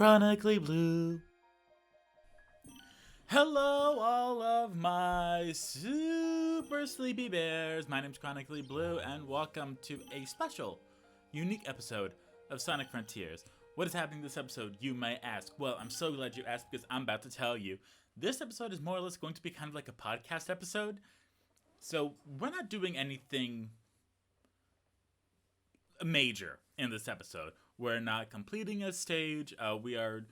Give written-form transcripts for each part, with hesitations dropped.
Chronically Blue. Hello, all of my super sleepy bears. My name's Chronically Blue, and welcome to a special, unique episode of Sonic Frontiers. What is happening this episode, you may ask? Well, I'm so glad you asked because I'm about to tell you. This episode is more or less going to be kind of like a podcast episode. So, we're not doing anything major in this episode. We're not completing a stage. We are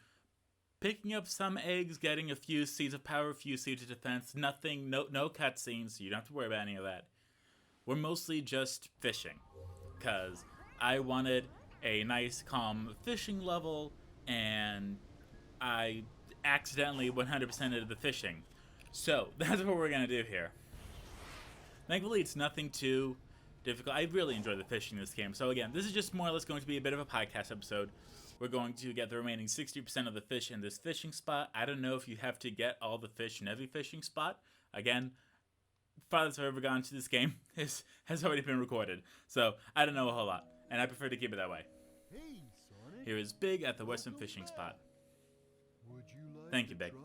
picking up some eggs, getting a few seeds of power, a few seeds of defense. Nothing, no cutscenes, so you don't have to worry about any of that. We're mostly just fishing, because I wanted a nice, calm fishing level, and I accidentally 100%ed the fishing. So, that's what we're going to do here. Thankfully, it's nothing too difficult. I really enjoy the fishing in this game. So again, this is just more or less going to be a bit of a podcast episode. We're going to get the remaining 60% of the fish in this fishing spot. I don't know if you have to get all the fish in every fishing spot. Again, farthest I've ever gone to this game has already been recorded. So I don't know a whole lot, and I prefer to keep it that way. Hey, Sonic. Here is Big at the Western Fishing Spot. Would you like Thank to you, Big. try?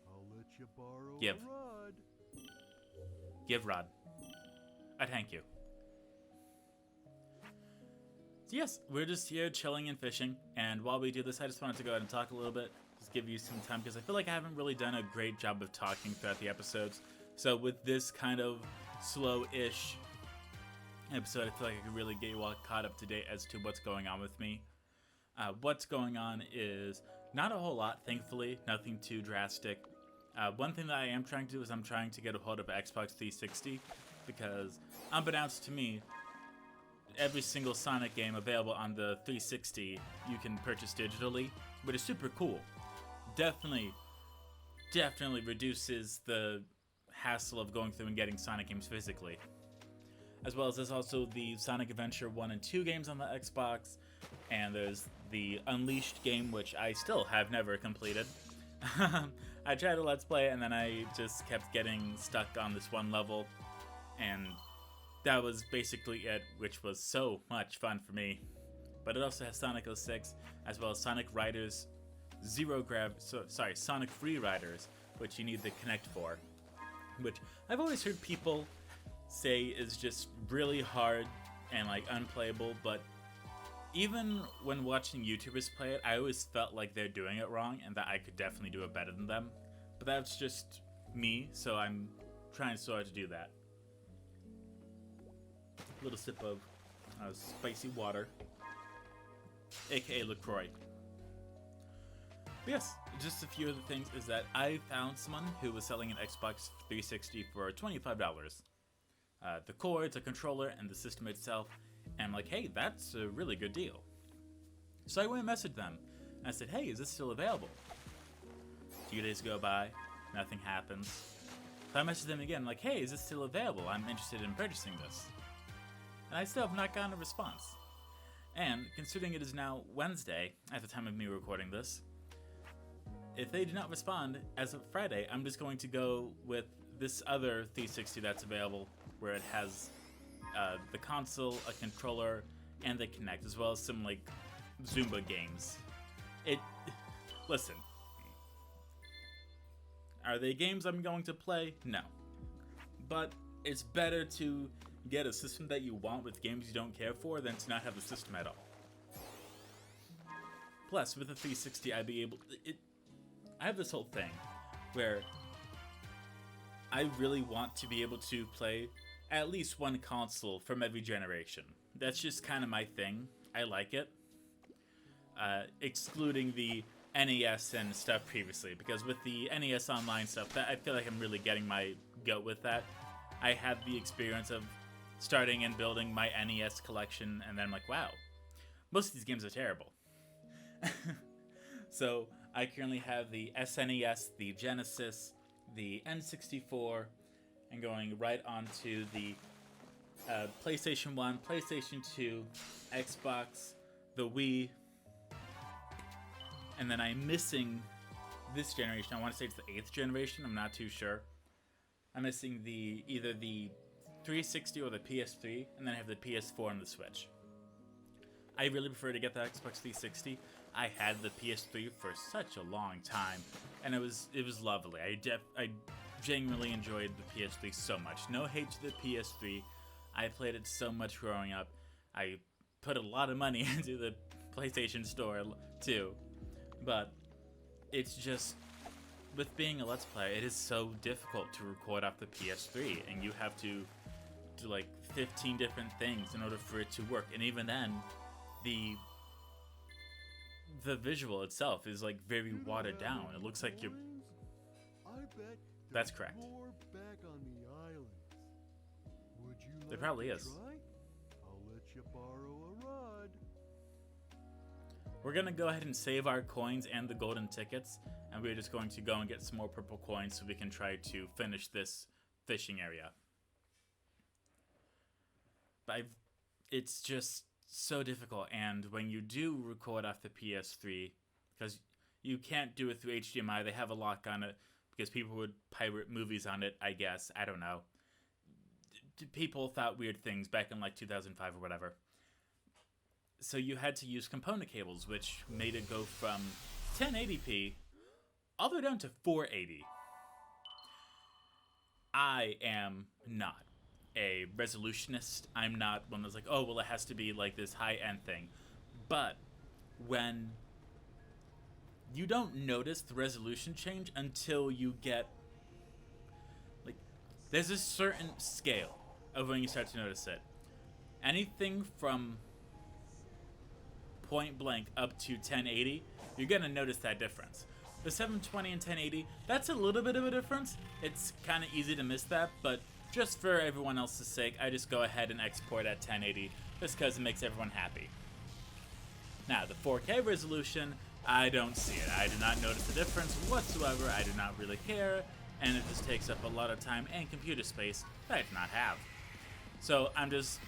I'll let you borrow Give. a rod. Give Rod. I thank you. So yes, we're just here chilling and fishing, and while we do this, I just wanted to go ahead and talk a little bit, just give you some time, because I feel like I haven't really done a great job of talking throughout the episodes. So with this kind of slow-ish episode, I feel like I could really get you all caught up to date as to what's going on with me. What's going on is not a whole lot, thankfully, nothing too drastic. One thing that I am trying to do is I'm trying to get a hold of Xbox 360, because unbeknownst to me, every single Sonic game available on the 360 you can purchase digitally, which is super cool. Definitely reduces the hassle of going through and getting Sonic games physically. As well as there's also the Sonic Adventure 1 and 2 games on the Xbox, and there's the Unleashed game, which I still have never completed. I tried to Let's Play, and then I just kept getting stuck on this one level, and that was basically it, which was so much fun for me. But it also has Sonic 06, as well as Sonic Riders Sonic Free Riders, which you need the Kinect for. Which I've always heard people say is just really hard and like unplayable, but even when watching YouTubers play it, I always felt like they're doing it wrong and that I could definitely do it better than them. But that's just me, so I'm trying so hard to do that. Little sip of spicy water, aka LaCroix. But yes, just a few of the things is that I found someone who was selling an Xbox 360 for $25. The cords, a controller, and the system itself. And I'm like, hey, that's a really good deal. So I went and messaged them. And I said, hey, is this still available? A few days go by, nothing happens. So I messaged them again, like, hey, is this still available? I'm interested in purchasing this. And I still have not gotten a response. And considering it is now Wednesday, at the time of me recording this, if they do not respond as of Friday, I'm just going to go with this other 360 that's available, where it has the console, a controller, and the Kinect, as well as some like Zumba games. Listen, are they games I'm going to play? No. But it's better to get a system that you want with games you don't care for than to not have the system at all. Plus, with the 360, I'd be able... I have this whole thing where I really want to be able to play at least one console from every generation. That's just kind of my thing. I like it. Excluding the NES and stuff previously, because with the NES Online stuff, I feel like I'm really getting my goat with that. I have the experience of starting and building my NES collection, and then I'm like, wow, most of these games are terrible. So I currently have the SNES, the Genesis, the N64, and going right onto the PlayStation 1, PlayStation 2, Xbox, the Wii, and then I'm missing this generation. I want to say it's the 8th generation, I'm not too sure. I'm missing either the 360 or the PS3, and then I have the PS4 and the Switch. I really prefer to get the Xbox 360. I had the PS3 for such a long time, and it was lovely. I genuinely enjoyed the PS3 so much. No hate to the PS3. I played it so much growing up. I put a lot of money into the PlayStation Store too, but it's just, with being a Let's Player, it is so difficult to record off the PS3, and you have to do like 15 different things in order for it to work. And even then, the visual itself is like very watered down. It looks like you're. I bet That's there's correct. more back on the islands. Would you There like probably to is. try? I'll let you borrow a rod. We're gonna go ahead and save our coins and the golden tickets, and we're just going to go and get some more purple coins so we can try to finish this fishing area. But it's just so difficult, and when you do record off the PS3, because you can't do it through HDMI, they have a lock on it because people would pirate movies on it, I guess. I don't know. People thought weird things back in like 2005 or whatever. So you had to use component cables, which made it go from 1080p all the way down to 480. I am not a resolutionist. I'm not one that's like, oh, well, it has to be like this high-end thing. But when you don't notice the resolution change until you get, like, there's a certain scale of when you start to notice it. Anything from point blank up to 1080, you're gonna notice that difference. The 720 and 1080, that's a little bit of a difference. It's kind of easy to miss that, but just for everyone else's sake, I just go ahead and export at 1080 just because it makes everyone happy. Now, the 4K resolution, I don't see it. I do not notice the difference whatsoever. I do not really care, and it just takes up a lot of time and computer space that I do not have. So I'm just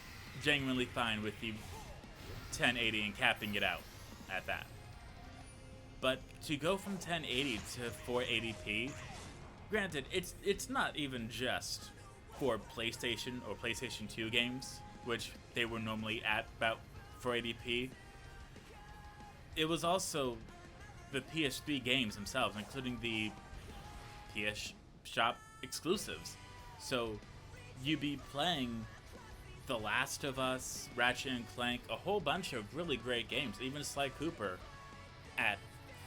genuinely fine with the 1080 and capping it out at that. But to go from 1080 to 480p, granted, it's not even just for PlayStation or PlayStation 2 games, which they were normally at about 480p. It was also the PS3 games themselves, including the PS Shop exclusives. So you'd be playing The Last of Us, Ratchet and Clank, a whole bunch of really great games, even Sly Cooper at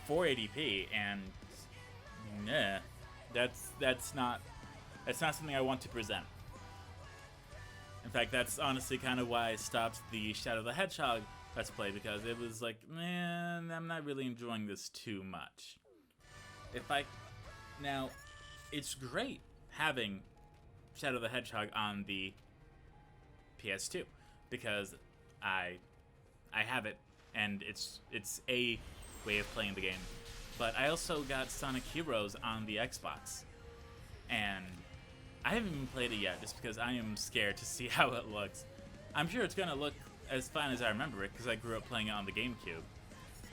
480p, and nah, that's not something I want to present. In fact, that's honestly kind of why I stopped the Shadow the Hedgehog Let's Play, because it was like, man, I'm not really enjoying this too much. Now, it's great having Shadow the Hedgehog on the PS2 because I have it, and it's a way of playing the game. But I also got Sonic Heroes on the Xbox, and I haven't even played it yet just because I am scared to see how it looks. I'm sure it's gonna look as fine as I remember it because I grew up playing it on the GameCube.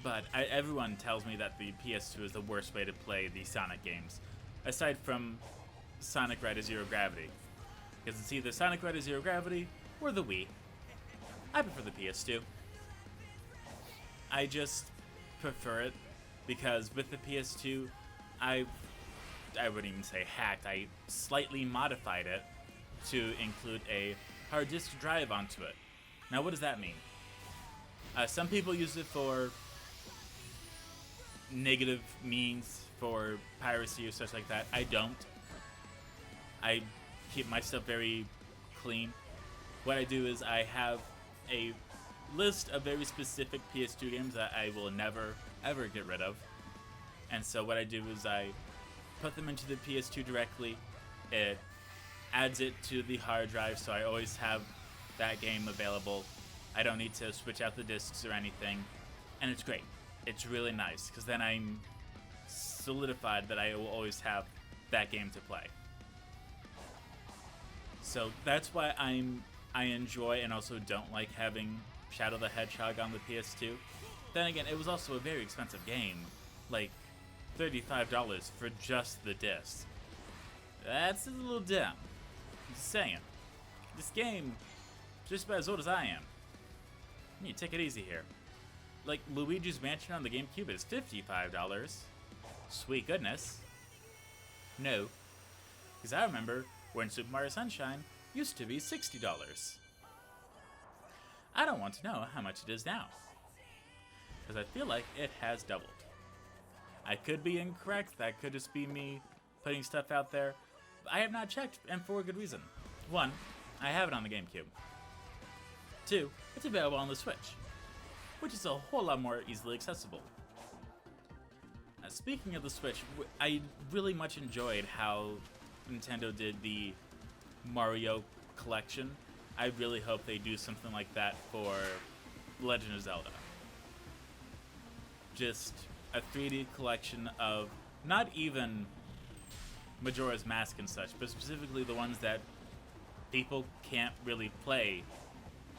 But everyone tells me that the PS2 is the worst way to play the Sonic games, aside from Sonic Rider Zero Gravity. Because it's either Sonic Rider Zero Gravity or the Wii. I prefer the PS2. I just prefer it because with the PS2, I wouldn't even say hacked, I slightly modified it to include a hard disk drive onto it. Now, what does that mean? Some people use it for negative means, for piracy or such like that. I don't. I keep my stuff very clean. What I do is I have a list of very specific PS2 games that I will never, ever get rid of. And so what I do is I put them into the PS2 directly. It adds it to the hard drive, so I always have that game available. I don't need to switch out the discs or anything. And it's great. It's really nice, because then I'm solidified that I will always have that game to play. So that's why I enjoy and also don't like having Shadow the Hedgehog on the PS2. Then again, it was also a very expensive game, like $35 for just the disc. That's a little dumb. I'm just saying. This game is just about as old as I am. You need to take it easy here. like Luigi's Mansion on the GameCube is $55. Sweet goodness. No, because I remember when Super Mario Sunshine used to be $60. I don't want to know how much it is now, because I feel like it has doubled. I could be incorrect, that could just be me putting stuff out there. I have not checked, and for a good reason. 1, I have it on the GameCube. 2, it's available on the Switch, which is a whole lot more easily accessible. Speaking of the Switch, I really much enjoyed how Nintendo did the Mario collection. I really hope they do something like that for Legend of Zelda. Just a 3D collection of not even Majora's Mask and such, but specifically the ones that people can't really play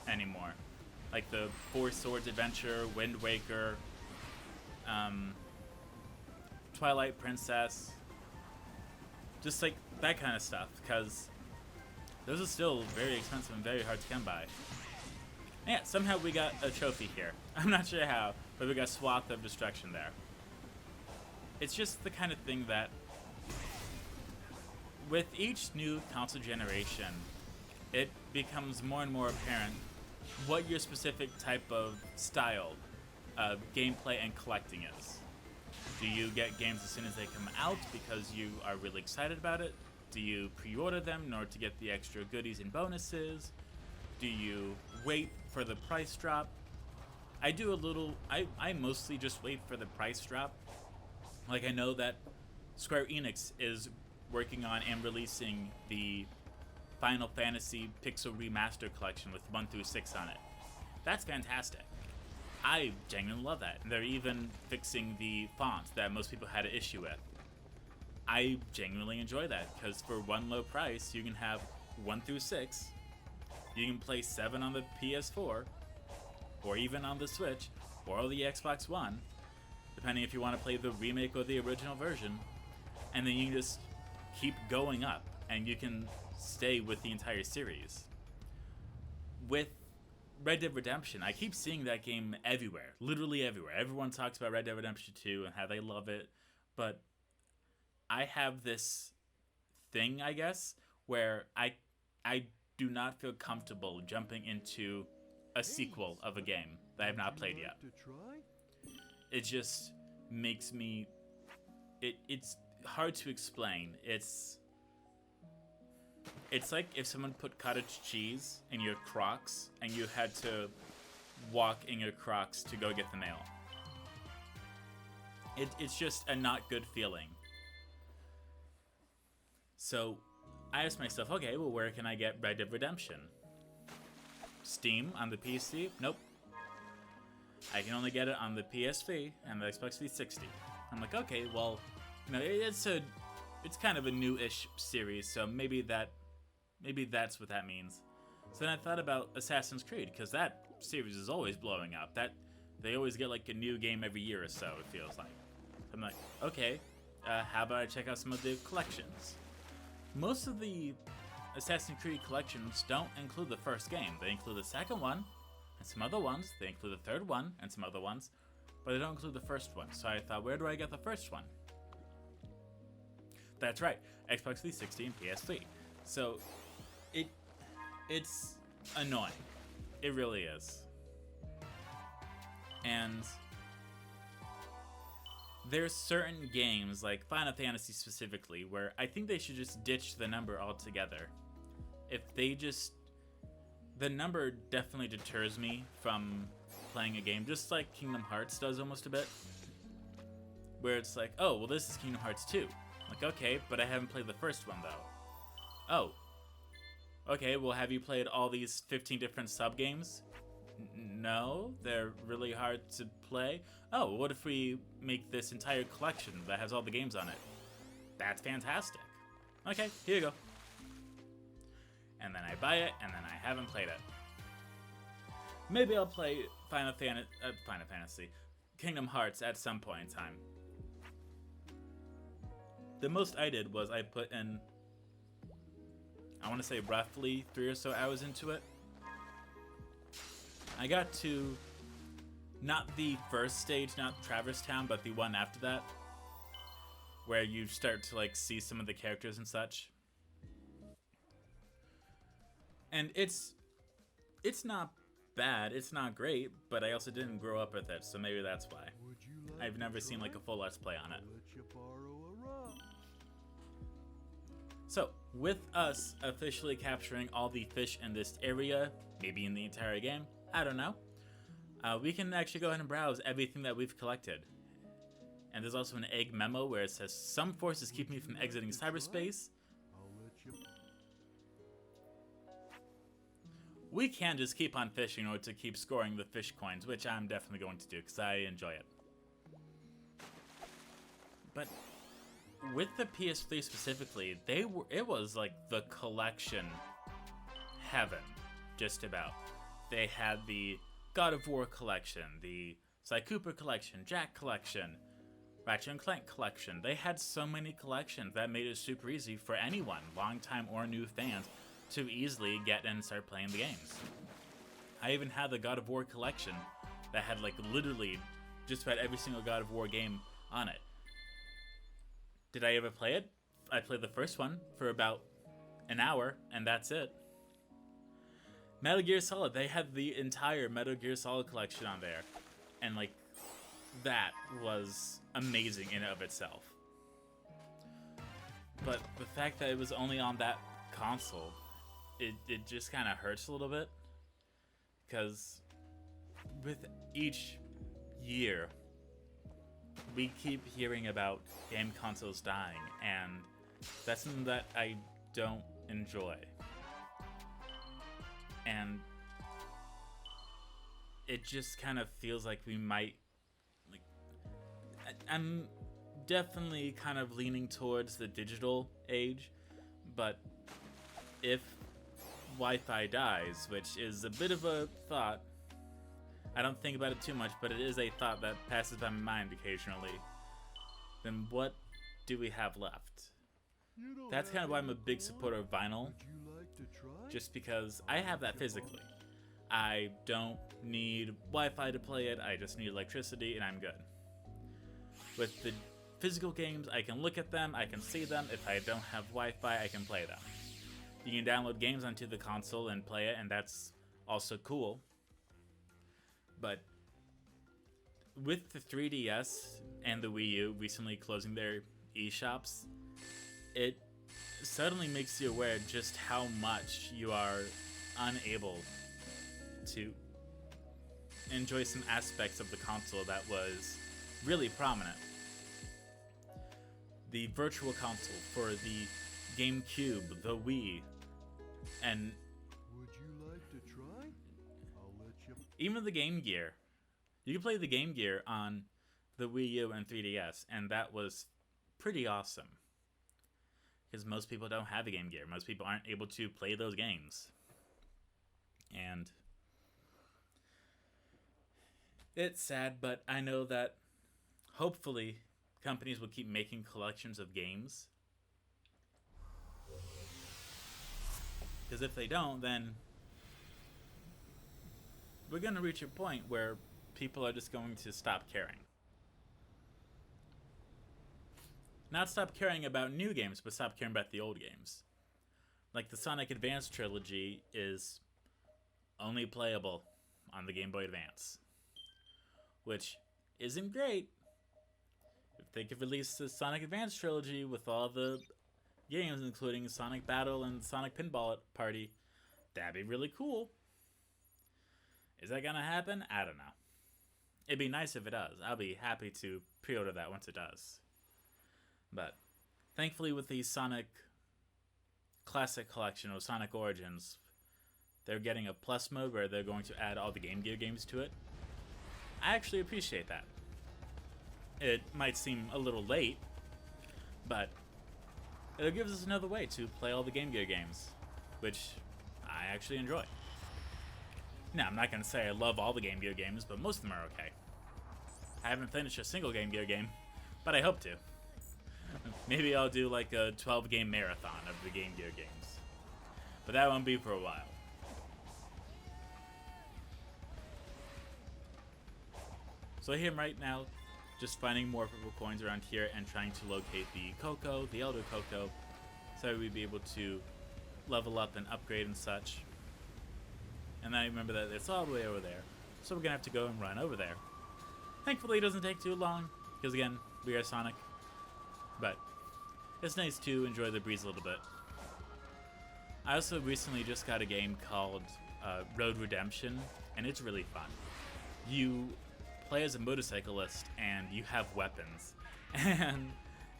anymore. Like the Four Swords Adventure, Wind Waker, Twilight Princess, just like that kind of stuff, because those are still very expensive and very hard to come by. And yeah, somehow we got a trophy here. I'm not sure how, but we got Swath of Destruction there. It's just the kind of thing that, with each new console generation, it becomes more and more apparent what your specific type of style of gameplay and collecting is. Do you get games as soon as they come out because you are really excited about it? Do you pre-order them in order to get the extra goodies and bonuses? Do you wait for the price drop? I do a little, I mostly just wait for the price drop. Like, I know that Square Enix is working on and releasing the Final Fantasy Pixel Remaster Collection with 1 through 6 on it. That's fantastic. I genuinely love that. And they're even fixing the font that most people had an issue with. I genuinely enjoy that, because for one low price, you can have 1 through 6, you can play 7 on the PS4, or even on the Switch, or the Xbox One, depending if you want to play the remake or the original version, and then you can just keep going up, and you can stay with the entire series. With Red Dead Redemption, I keep seeing that game everywhere, literally everywhere. Everyone talks about Red Dead Redemption 2 and how they love it, but I have this thing, I guess, where I do not feel comfortable jumping into a sequel of a game that I have not played yet. It just makes me... It's hard to explain. It's like if someone put cottage cheese in your Crocs and you had to walk in your Crocs to go get the mail. It's just a not good feeling. So I asked myself, okay, well, where can I get Red Dead Redemption? Steam on the PC? Nope. I can only get it on the PSP and the Xbox 360. I'm like, okay, well, you know, it's kind of a new-ish series, so maybe that's what that means. So then I thought about Assassin's Creed, because that series is always blowing up. That they always get like a new game every year or so, it feels like. I'm like, okay, how about I check out some of the collections? Most of the Assassin's Creed collections don't include the first game. They include the second one, and some other ones. They include the third one, and some other ones. But they don't include the first one. So I thought, where do I get the first one? That's right, Xbox 360 and PS3. So, it's annoying. It really is. And there's certain games, like Final Fantasy specifically, where I think they should just ditch the number altogether. If they just... The number definitely deters me from playing a game, just like Kingdom Hearts does almost a bit. Where it's like, oh, well, this is Kingdom Hearts 2. Like, okay, but I haven't played the first one, though. Oh. Okay, well, have you played all these 15 different sub-games? No, they're really hard to play. Oh, what if we make this entire collection that has all the games on it? That's fantastic. Okay, here you go. And then I buy it, and then I haven't played it. Maybe I'll play Final Fantasy, Kingdom Hearts at some point in time. The most I did was I put in, I want to say roughly 3 or so hours into it. I got to Not the first stage, not Traverse Town, but the one after that, where you start to like see some of the characters and such. And it's not bad, it's not great, but I also didn't grow up with it, so maybe that's why. Would you like I've to never seen try? like a full Let's Play on it. I'll let you borrow a rock. So, with us officially capturing all the fish in this area, maybe in the entire game, I don't know, we can actually go ahead and browse everything that we've collected. And there's also an egg memo where it says, some forces keep me from exiting cyberspace. I'll let you. We can just keep on fishing in order to keep scoring the fish coins, which I'm definitely going to do because I enjoy it. But with the PS3 specifically, it was like the collection heaven, just about. They had the God of War collection, the Sly Cooper collection, Jack collection, Ratchet and Clank collection. They had so many collections that made it super easy for anyone, longtime or new fans, to easily get in and start playing the games. I even had the God of War collection that had like literally just about every single God of War game on it. Did I ever play it? I played the first one for about an hour, and that's it. Metal Gear Solid, they had the entire Metal Gear Solid collection on there. And like, that was amazing in and of itself. But the fact that it was only on that console, it just kind of hurts a little bit. Because with each year, we keep hearing about game consoles dying, and that's something that I don't enjoy. And it just kind of feels like we might, like, I'm definitely kind of leaning towards the digital age, but if Wi-Fi dies, which is a bit of a thought, I don't think about it too much, but it is a thought that passes by my mind occasionally, then what do we have left? You don't That's kind of have why I'm a any big fun? supporter of vinyl, Would you like to try? just because I have that physically. I don't need Wi-Fi to play it, I just need electricity and I'm good. With the physical games, I can look at them, I can see them. If I don't have Wi-Fi, I can play them. You can download games onto the console and play it, and that's also cool. But with the 3DS and the Wii U recently closing their eShops, it suddenly makes you aware just how much you are unable to enjoy some aspects of the console that was really prominent. The Virtual Console for the GameCube, the Wii, and Would you like to try? I'll let you. even the Game Gear. You can play the Game Gear on the Wii U and 3DS, and that was pretty awesome. Because most people don't have a Game Gear. Most people aren't able to play those games. And it's sad, but I know that hopefully companies will keep making collections of games. Because if they don't, then we're going to reach a point where people are just going to stop caring. Not stop caring about new games, but stop caring about the old games. Like the Sonic Advance trilogy is only playable on the Game Boy Advance, which isn't great. If they could release the Sonic Advance trilogy with all the games, including Sonic Battle and Sonic Pinball Party, that'd be really cool. Is that gonna happen? I don't know. It'd be nice if it does. I'll be happy to pre-order that once it does. But thankfully with the Sonic Classic Collection or Sonic Origins, they're getting a plus mode where they're going to add all the Game Gear games to it. I actually appreciate that. It might seem a little late, but it gives us another way to play all the Game Gear games, which I actually enjoy. Now, I'm not going to say I love all the Game Gear games, but most of them are okay. I haven't finished a single Game Gear game, but I hope to. Maybe I'll do like a 12-game marathon of the Game Gear games. But that won't be for a while. So here right now, just finding more purple coins around here and trying to locate the Coco, the Elder Coco, so we'd be able to level up and upgrade and such. And then I remember that it's all the way over there, so we're gonna have to go and run over there. Thankfully, it doesn't take too long, because again, we are Sonic. But it's nice to enjoy the breeze a little bit. I also recently just got a game called Road Redemption, and it's really fun. You play as a motorcyclist, and you have weapons. And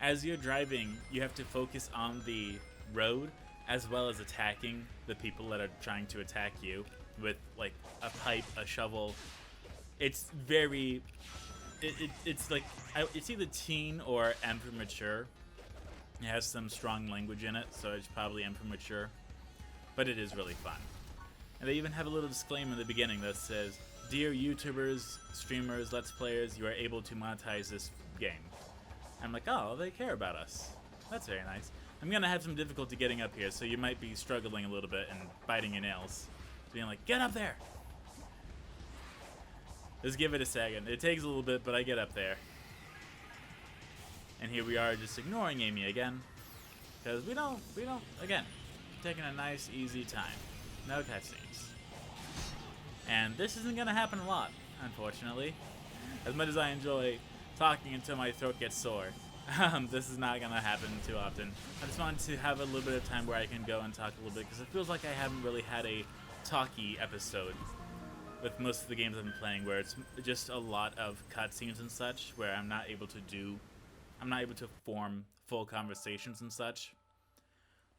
as you're driving, you have to focus on the road, as well as attacking the people that are trying to attack you with, like, a pipe, a shovel. It's very... It's like... It's either teen or M for mature. It has some strong language in it, so it's probably M for mature. But it is really fun. And they even have a little disclaimer in the beginning that says, "Dear YouTubers, streamers, Let's Players, you are able to monetize this game." I'm like, oh, they care about us. That's very nice. I'm gonna have some difficulty getting up here, so you might be struggling a little bit and biting your nails. Being like, get up there! Just give it a second. It takes a little bit, but I get up there. And here we are just ignoring Amy again. Because we don't, again, taking a nice, easy time. No cutscenes. And this isn't gonna happen a lot, unfortunately. As much as I enjoy talking until my throat gets sore, this is not gonna happen too often. I just wanted to have a little bit of time where I can go and talk a little bit, because it feels like I haven't really had a talky episode with most of the games I've been playing, where it's just a lot of cutscenes and such, where I'm not able to form full conversations and such.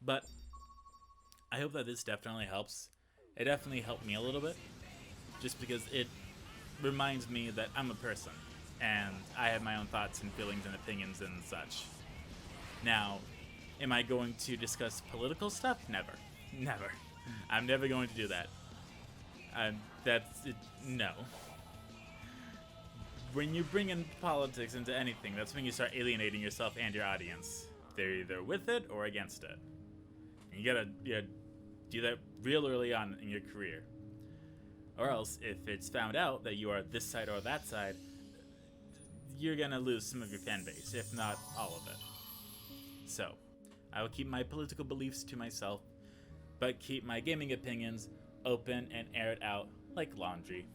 But I hope that this definitely helps. It definitely helped me a little bit, just because it reminds me that I'm a person, and I have my own thoughts and feelings and opinions and such. Now, am I going to discuss political stuff? Never. Never. I'm never going to do that. That's it. No. When you bring in politics into anything, that's when you start alienating yourself and your audience. They're either with it or against it. And you gotta do that real early on in your career. Or else, if it's found out that you are this side or that side, you're gonna lose some of your fan base, if not all of it. So, I will keep my political beliefs to myself, but keep my gaming opinions open and air it out like laundry.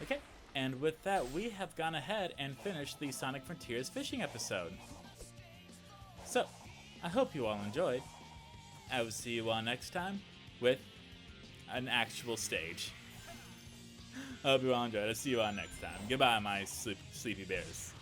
Okay, and with that, we have gone ahead and finished the Sonic Frontiers fishing episode. So, I hope you all enjoyed. I will see you all next time with an actual stage. I hope you all enjoyed. I'll see you all next time. Goodbye, my sleepy bears.